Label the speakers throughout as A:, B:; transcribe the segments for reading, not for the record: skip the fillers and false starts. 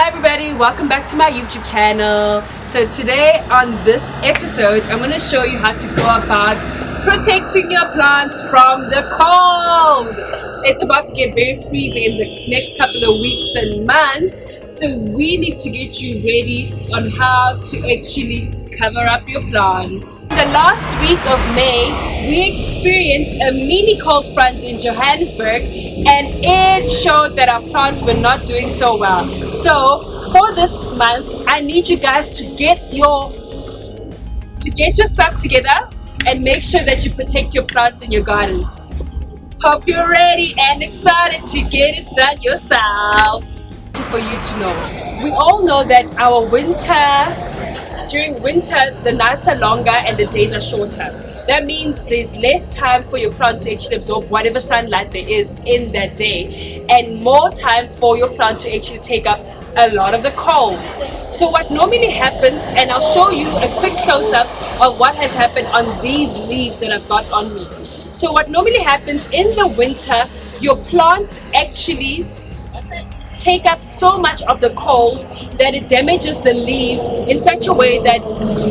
A: Hi everybody, welcome back to my YouTube channel. So today on this episode, I'm going to show you how to go about protecting your plants from the cold. It's about to get very freezing in the next couple of weeks and months, so we need to get you ready on how to actually cover up your plants. The last week of May, we experienced a mini cold front in Johannesburg, and it showed that our plants were not doing so well. So for this month, I need you guys to get your stuff together and make sure that you protect your plants in your gardens. Hope you're ready and excited to get it done yourself. For you to know, we all know that during winter, the nights are longer and the days are shorter. That means there's less time for your plant to actually absorb whatever sunlight there is in that day, and more time for your plant to actually take up a lot of the cold. So what normally happens, and I'll show you a quick close-up of what has happened on these leaves that I've got on me. So what normally happens in the winter, your plants actually take up so much of the cold that it damages the leaves in such a way that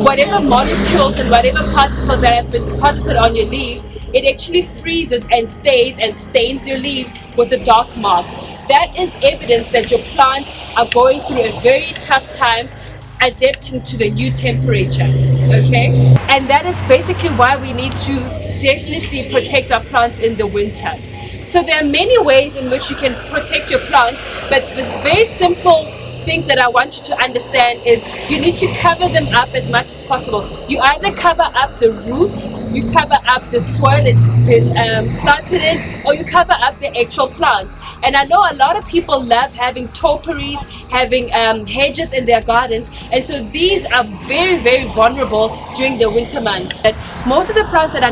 A: whatever molecules and whatever particles that have been deposited on your leaves, it actually freezes and stays and stains your leaves with a dark mark. That is evidence that your plants are going through a very tough time adapting to the new temperature, okay? And that is basically why we need to definitely protect our plants in the winter. So there are many ways in which you can protect your plant, but the very simple things that I want you to understand is you need to cover them up as much as possible. You either cover up the roots, you cover up the soil it's been planted in, or you cover up the actual plant. And I know a lot of people love having topiaries, having hedges in their gardens, and so these are very, very vulnerable during the winter months. But most of the plants that are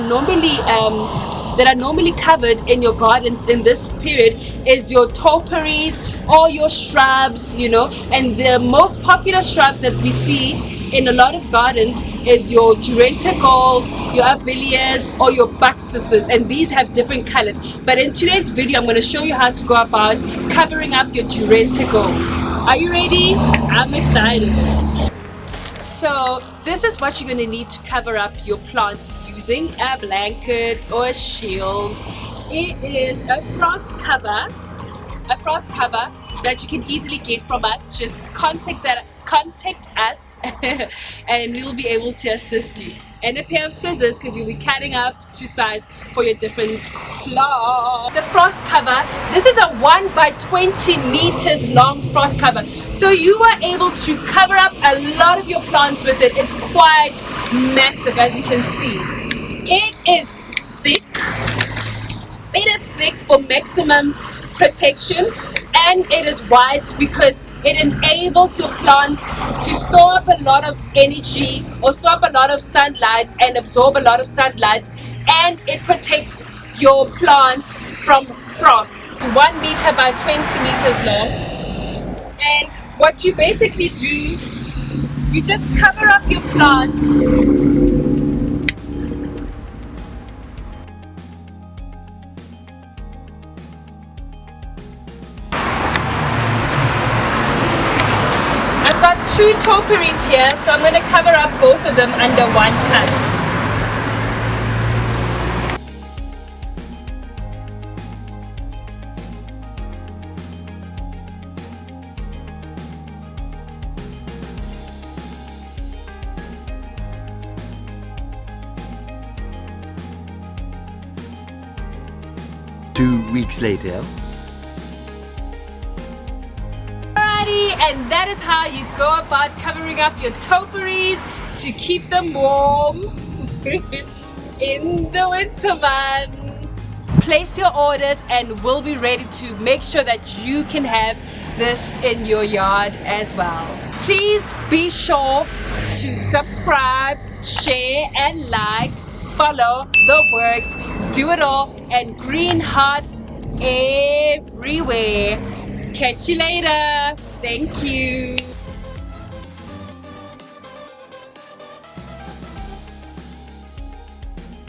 A: normally covered in your gardens in this period is your topiaries or your shrubs, and the most popular shrubs that we see in a lot of gardens is your Duranticales, your Abelias, or your Buxuses, and these have different colors. But in today's video, I'm going to show you how to go about covering up your Durantigold. Are you ready? I'm excited. So this is what you're going to need to cover up your plants using a blanket or a shield. It is a frost cover that you can easily get from us. Just contact us and we will be able to assist you. And a pair of scissors, because you'll be cutting up to size for your different plants. The frost cover, this is a 1 by 20 meters long frost cover. So you are able to cover up a lot of your plants with it. It's quite massive, as you can see. It is thick. It is thick for maximum protection, and it is wide because it enables your plants to store up a lot of energy or store up a lot of sunlight and absorb a lot of sunlight, and it protects your plants from frost. 1 meter by 20 meters long, and what you basically do, you just cover up your plant . I've got 2 topiaries here, so I'm going to cover up both of them under one cut.
B: Two weeks later.
A: And that is how you go about covering up your topiaries to keep them warm in the winter months. Place your orders and we'll be ready to make sure that you can have this in your yard as well. Please be sure to subscribe, share and like, follow the works, do it all, and green hearts everywhere. Catch you later. Thank you.